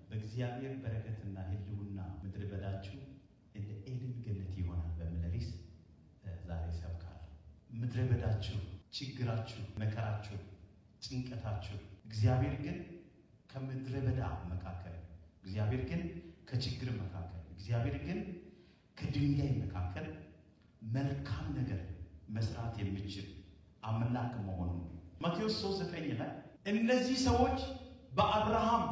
በእግዚአብሔር በረከትና ህልውና ምድረ በዳችሁ እንደ ኤድን ገነት ይሆናል በሚል ርዕስ ዛሬ ሰብካለሁ። ምድረ በዳችሁ፣ ችግራችሁ፣ መከራችሁ፣ ጭንቀታችሁ እግዚአብሔር ግን ከምድረ በዳ መካከል፣ እግዚአብሔር ግን ከችግር መካከል፣ እግዚአብሔር ግን ከድንጋይ መካከል መልካም ነገር መስራት የሚችል አምላክ መሆኑን ማቴዎስ 3:9 ላይ እነዚህ ሰዎች በአብርሃም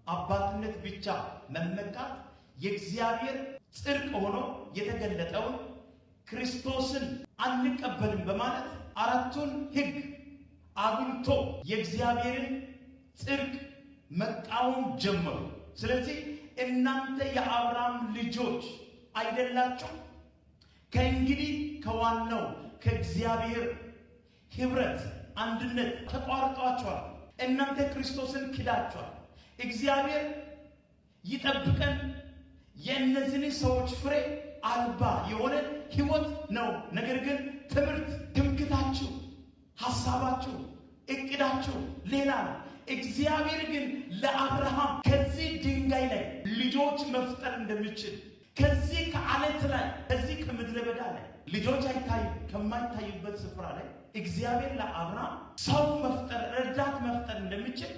አባትነት ብቻ መመካት የእግዚአብሔር ጽድቅ ሆኖ የተገለጠውን ክርስቶስን አንቀበልም በማለት አራቱን ሕግ አጉልቶ የእግዚአብሔርን ጽድቅ መቃወም ጀመሩ። ስለዚህ እናንተ የአብርሃም ልጆች አይደላችሁ፣ ከእንግዲህ ከዋናው ከእግዚአብሔር ህብረት አንድነት ተቋርጣችኋል። እናንተ ክርስቶስን ክዳችኋል። እግዚአብሔር ይጠብቀን የእነዚህን ሰዎች ፍሬ አልባ የሆነ ህይወት ነው። ነገር ግን ትምህርት፣ ትምክታችሁ፣ ሐሳባችሁ፣ እቅዳችሁ ሌላ ነው። እግዚአብሔር ግን ለአብርሃም ከዚህ ድንጋይ ላይ ልጆች መፍጠር እንደሚችል፣ ከዚህ ከአለት ላይ፣ ከዚህ ከምድረ በዳ ላይ ልጆች አይታዩ ከማይታዩበት ስፍራ ላይ እግዚአብሔር ለአብርሃም ሰው መፍጠር፣ ረዳት መፍጠር እንደሚችል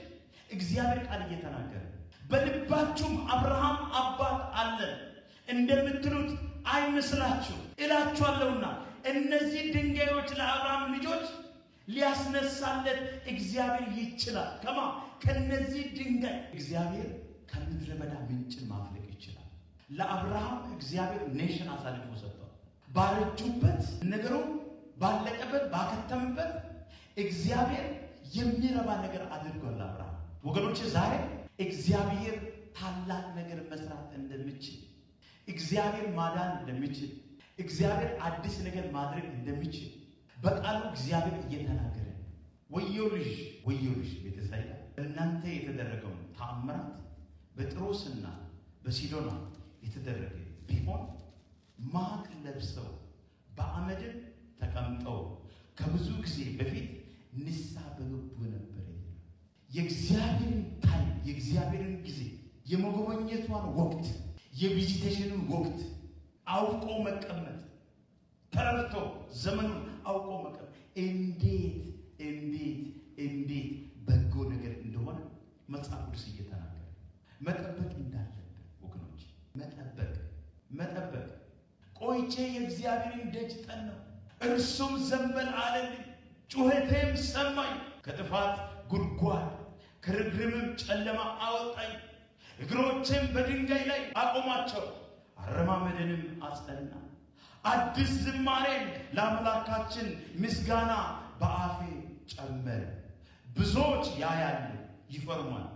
እግዚአብሔር ቃል እየተናገረ በልባችሁም አብርሃም አባት አለን እንደምትሉት አይመስላችሁ እላችኋለሁና እነዚህ ድንጋዮች ለአብርሃም ልጆች ሊያስነሳለት እግዚአብሔር ይችላል። ከነዚህ ድንጋይ እግዚአብሔር ከምድረ በዳ ምንጭን ማፍለቅ ይችላል። ለአብርሃም እግዚአብሔር ኔሽን አሳልፎ ሰጥቷል። ባረጁበት ነገሩ ባለቀበት ባከተምበት እግዚአብሔር የሚረባ ነገር አድርጓል ለአብርሃም። ወገኖች ዛሬ እግዚአብሔር ታላቅ ነገር መስራት እንደሚችል፣ እግዚአብሔር ማዳን እንደሚችል፣ እግዚአብሔር አዲስ ነገር ማድረግ እንደሚችል በቃሉ እግዚአብሔር እየተናገረ ወዮልሽ ወዮልሽ ቤተሳይዳ እናንተ የተደረገው ተአምራት በጥሮስና በሲዶና የተደረገ ቢሆን ማቅ ለብሰው በአመድም ተቀምጠው ከብዙ ጊዜ በፊት ንስሐ በገቡ ነበር። የእግዚአብሔርን ታይም፣ የእግዚአብሔርን ጊዜ፣ የመጎብኘቷን ወቅት፣ የቪዚቴሽንን ወቅት አውቆ መቀመጥ፣ ተረድቶ ዘመኑን አውቆ መቀመጥ እንዴት እንዴት እንዴት በጎ ነገር እንደሆነ መጽሐፍ ቅዱስ እየተናገረ መጠበቅ እንዳለብን ወገኖች፣ መጠበቅ ቆይቼ የእግዚአብሔርን ደጅ ጠናሁ፣ እርሱም ዘንበል አለልኝ፣ ጩኸቴም ሰማኝ፣ ከጥፋት ጉድጓድ ከርግምም ጨለማ አወጣኝ፣ እግሮቼም በድንጋይ ላይ አቆማቸው፣ አረማመድንም አጸና። አዲስ ዝማሬን ለአምላካችን ምስጋና በአፌ ጨመረ። ብዙዎች ያያሉ ይፈርማል፣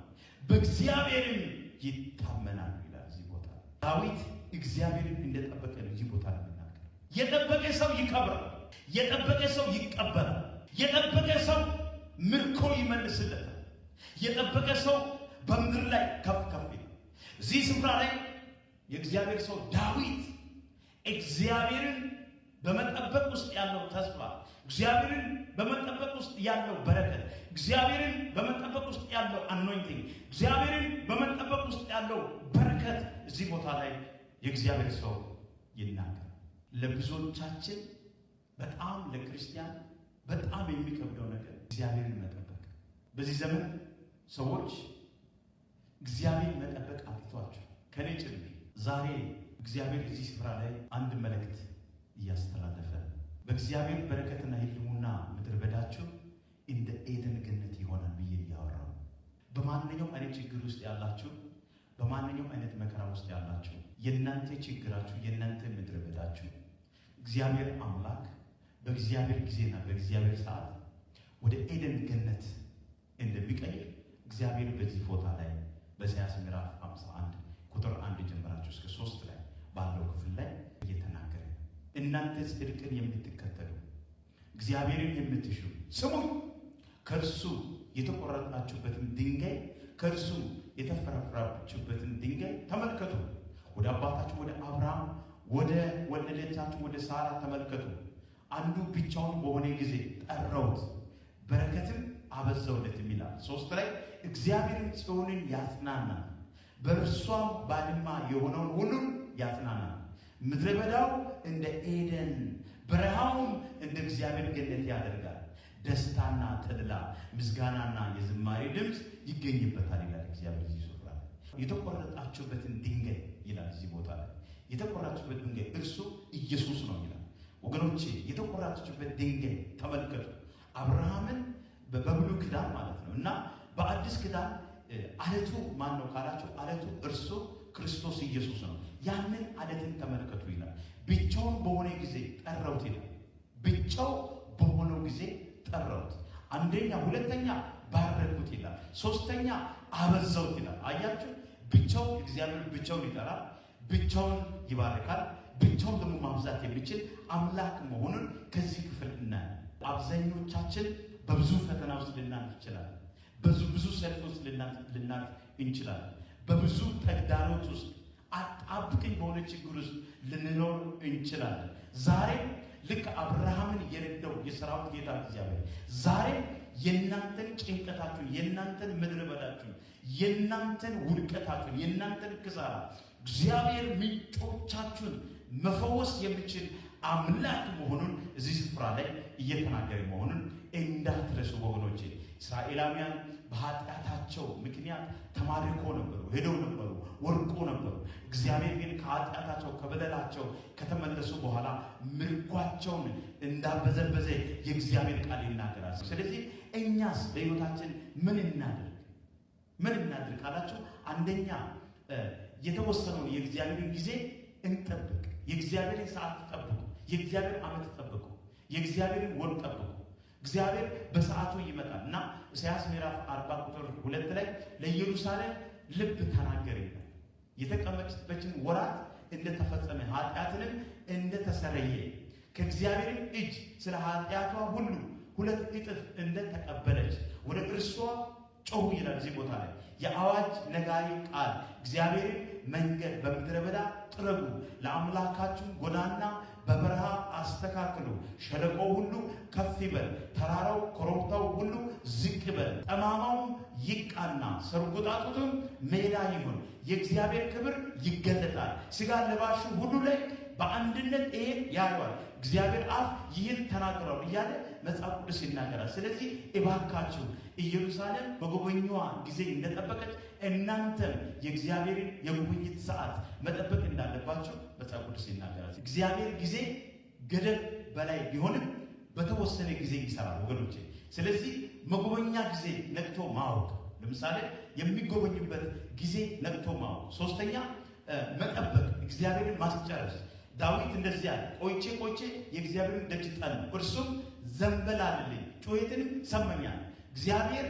በእግዚአብሔርም ይታመናሉ ይላል። እዚህ ቦታ ዳዊት እግዚአብሔርን እንደጠበቀ ነው እዚህ ቦታ ለምናገር። የጠበቀ ሰው ይከብራል፣ የጠበቀ ሰው ይቀበላል፣ የጠበቀ ሰው ምርኮ ይመልስለታል፣ የጠበቀ ሰው በምድር ላይ ከፍ ከፍ ይላል። እዚህ ስፍራ ላይ የእግዚአብሔር ሰው ዳዊት እግዚአብሔርን በመጠበቅ ውስጥ ያለው ተስፋ፣ እግዚአብሔርን በመጠበቅ ውስጥ ያለው በረከት፣ እግዚአብሔርን በመጠበቅ ውስጥ ያለው አኖይንቲንግ፣ እግዚአብሔርን በመጠበቅ ውስጥ ያለው በረከት እዚህ ቦታ ላይ የእግዚአብሔር ሰው ይናገራል። ለብዙዎቻችን በጣም ለክርስቲያን በጣም የሚከብደው ነገር እግዚአብሔርን መጠበቅ። በዚህ ዘመን ሰዎች እግዚአብሔርን መጠበቅ አቅቷቸው ከኔ ጭምር ዛሬ እግዚአብሔር እዚህ ስፍራ ላይ አንድ መልእክት እያስተላለፈ በእግዚአብሔር በረከትና ህልውና ምድረ በዳችሁ እንደ ኤደን ገነት ይሆናል ብዬ እያወራሁ በማንኛውም አይነት ችግር ውስጥ ያላችሁ፣ በማንኛውም አይነት መከራ ውስጥ ያላችሁ የእናንተ ችግራችሁ፣ የእናንተ ምድረ በዳችሁ እግዚአብሔር አምላክ በእግዚአብሔር ጊዜና በእግዚአብሔር ሰዓት ወደ ኤደን ገነት እንደሚቀይር እግዚአብሔር በዚህ ቦታ ላይ በኢሳይያስ ምዕራፍ 51 ቁጥር 1 ጀምራችሁ እስከ 3 ላይ ባለው ክፍል ላይ እየተናገረ እናንተ ጽድቅን የምትከተሉ እግዚአብሔርን የምትሹ ስሙኝ፣ ከእርሱ የተቆረጣችሁበትን ድንጋይ፣ ከእርሱ የተፈረፈራችሁበትን ድንጋይ ተመልከቱ። ወደ አባታችሁ ወደ አብርሃም ወደ ወለደቻችሁ ወደ ሳራ ተመልከቱ። አንዱ ብቻውን በሆነ ጊዜ ጠራሁት፣ በረከትም አበዛውለት ይላል። 3 ላይ እግዚአብሔር ጽዮንን ያጽናናል፣ በእርሷም ባድማ የሆነውን ሁሉ ያጽናናል። ምድረ በዳው እንደ ኤደን በረሃውም እንደ እግዚአብሔር ገነት ያደርጋል። ደስታና ተድላ ምስጋናና የዝማሬ ድምፅ ይገኝበታል ይላል እግዚአብሔር። እዚህ ስፍራ የተቆረጣችሁበትን ድንጋይ ይላል እዚህ ቦታ ላይ የተቆረጣችሁበት ድንጋይ እርሱ ኢየሱስ ነው ይላል። ወገኖቼ የተቆረጣችሁበት ድንጋይ ተመልከቱ። አብርሃምን በብሉይ ኪዳን ማለት ነው እና በአዲስ ኪዳን አለቱ ማን ነው ካላችሁ አለቱ እርሱ ክርስቶስ ኢየሱስ ነው። ያንን አለትን ተመልከቱ ይላል። ብቻውን በሆነ ጊዜ ጠራሁት ይላል። ብቻው በሆነው ጊዜ ጠራሁት። አንደኛ፣ ሁለተኛ ባረኩት ይላል። 3ኛ አበዛውት ይላል። አያችሁ፣ ብቻው እግዚአብሔር ብቻውን ይጠራል፣ ብቻውን ይባርካል፣ ብቻውን ደግሞ ማብዛት የሚችል አምላክ መሆኑን ከዚህ ክፍል እናያለን። አብዛኞቻችን በብዙ ፈተና ውስጥ ልናልፍ እንችላለን። ብዙ ሰልፍ ውስጥ ልናልፍ እንችላለን። በብዙ ተግዳሮት ውስጥ አጣብቅኝ በሆነ ችግር ውስጥ ልንኖር እንችላለን። ዛሬ ልክ አብርሃምን የረዳው የሰራዊት ጌታ እግዚአብሔር ዛሬ የእናንተን ጭንቀታችሁን፣ የእናንተን ምድረ በዳችሁን፣ የእናንተን ውድቀታችሁን፣ የእናንተን ክሳራ እግዚአብሔር ምንጮቻችሁን መፈወስ የሚችል አምላክ መሆኑን እዚህ ስፍራ ላይ እየተናገረ መሆኑን እንዳትረሱ ወገኖቼ። እስራኤላውያን በኃጢአታቸው ምክንያት ተማርኮ ነበሩ፣ ሄደው ነበሩ፣ ወርቆ ነበሩ። እግዚአብሔር ግን ከኃጢአታቸው ከበደላቸው ከተመለሱ በኋላ ምርኳቸውን እንዳበዘበዘ የእግዚአብሔር ቃል ይናገራል። ስለዚህ እኛስ በሕይወታችን ምን እናድርግ ካላቸው፣ አንደኛ የተወሰነውን የእግዚአብሔርን ጊዜ እንጠብቅ። የእግዚአብሔርን ሰዓት ጠብቁ። የእግዚአብሔር ዓመት ጠብቁ። የእግዚአብሔርን ወር ጠብቁ። እግዚአብሔር በሰዓቱ ይመጣል እና ኢሳይያስ ምዕራፍ 40 ቁጥር 2 ላይ ለኢየሩሳሌም ልብ ተናገረ ይላል። የተቀመጠችበትን ወራት እንደተፈጸመ ኃጢአትንም እንደተሰረየ ከእግዚአብሔር እጅ ስለ ኃጢአቷ ሁሉ 2 እጥፍ እንደተቀበለች ወደ እርሷ ጮሁ ይላል። እዚህ ቦታ ላይ የአዋጅ ነጋሪ ቃል እግዚአብሔር መንገድ በምድረ በዳ ጥረጉ፣ ለአምላካችሁ ጎዳና በበረሃ አስተካክሉ፣ ሸለቆው ሁሉ ከፍ ይበል፣ ተራራው ኮረብታው ሁሉ ዝቅ ይበል፣ ጠማማውም ይቃና፣ ሰርጎጣጡትም ሜዳ ይሁን። የእግዚአብሔር ክብር ይገለጣል፣ ሥጋ ለባሹ ሁሉ ላይ በአንድነት ይሄን ያዩዋል። እግዚአብሔር አፍ ይህን ተናግሯል እያለ መጽሐፍ ቅዱስ ይናገራል። ስለዚህ እባካችሁ ኢየሩሳሌም በጎበኛዋ ጊዜ እንደጠበቀች እናንተም የእግዚአብሔርን የጉብኝት ሰዓት መጠበቅ እንዳለባችሁ መጽሐፍ ቅዱስ ይናገራል። እግዚአብሔር ጊዜ ገደብ በላይ ቢሆንም በተወሰነ ጊዜ ይሰራል ወገኖቼ። ስለዚህ መጎበኛ ጊዜ ነቅቶ ማወቅ፣ ለምሳሌ የሚጎበኝበት ጊዜ ነቅቶ ማወቅ። 3ኛ መጠበቅ፣ እግዚአብሔርን ማስጨረስ። ዳዊት እንደዚህ ያለ ቆይቼ የእግዚአብሔርን ደጅ ጠናሁ፣ እርሱም ዘንበል አለልኝ፣ ጩኸትንም ሰማኛል። እግዚአብሔር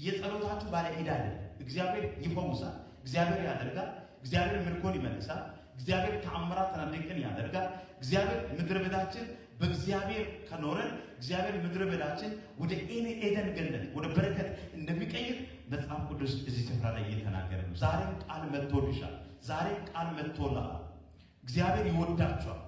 የጸሎታችሁ ባለ ዕዳ አይደለም። እግዚአብሔር ይፈውሳል፣ እግዚአብሔር ያደርጋል፣ እግዚአብሔር ምርኮን ይመልሳል፣ እግዚአብሔር ተአምራትን ድንቅን ያደርጋል። እግዚአብሔር ምድረ በዳችን በእግዚአብሔር ከኖረን እግዚአብሔር ምድረ በዳችን ወደ ኤደን ገነት ወደ በረከት እንደሚቀይር መጽሐፍ ቅዱስ እዚህ ስፍራ ላይ እየተናገረ ነው። ዛሬም ቃል መጥቶልሻል። ዛሬም ቃል መጥቶልሃል። እግዚአብሔር ይወዳችኋል።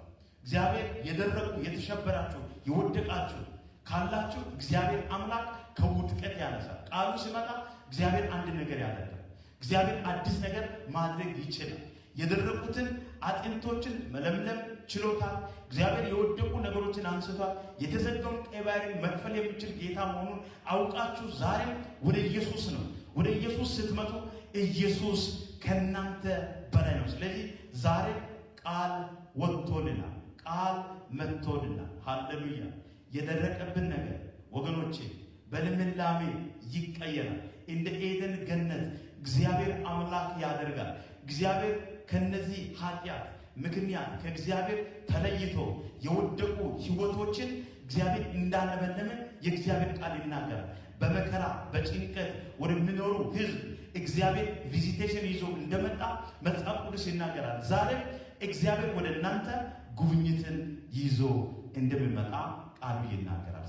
እግዚአብሔር የደረቁ የተሸበራችሁ የወደቃችሁ ካላችሁ እግዚአብሔር አምላክ ከውድቀት ያነሳል። ቃሉ ሲመጣ እግዚአብሔር አንድ ነገር ያደርጋል። እግዚአብሔር አዲስ ነገር ማድረግ ይችላል። የደረቁትን አጥንቶችን መለምለም ችሎታል። እግዚአብሔር የወደቁ ነገሮችን አንስቷል። የተዘጋውን ቀይ ባህርን መክፈል የሚችል ጌታ መሆኑን አውቃችሁ ዛሬም ወደ ኢየሱስ ነው። ወደ ኢየሱስ ስትመጡ ኢየሱስ ከእናንተ በላይ ነው። ስለዚህ ዛሬ ቃል ወጥቶልናል፣ ቃል መጥቶልናል። ሃሌሉያ! የደረቀብን ነገር ወገኖቼ በልምላሜ ይቀየራል። እንደ ኤደን ገነት እግዚአብሔር አምላክ ያደርጋል። እግዚአብሔር ከነዚህ ኃጢአት ምክንያት ከእግዚአብሔር ተለይቶ የወደቁ ሕይወቶችን እግዚአብሔር እንዳለመለመ የእግዚአብሔር ቃል ይናገራል። በመከራ በጭንቀት ወደሚኖሩ ሕዝብ እግዚአብሔር ቪዚቴሽን ይዞ እንደመጣ መጽሐፍ ቅዱስ ይናገራል። ዛሬ እግዚአብሔር ወደ እናንተ ጉብኝትን ይዞ እንደሚመጣ ቃሉ ይናገራል።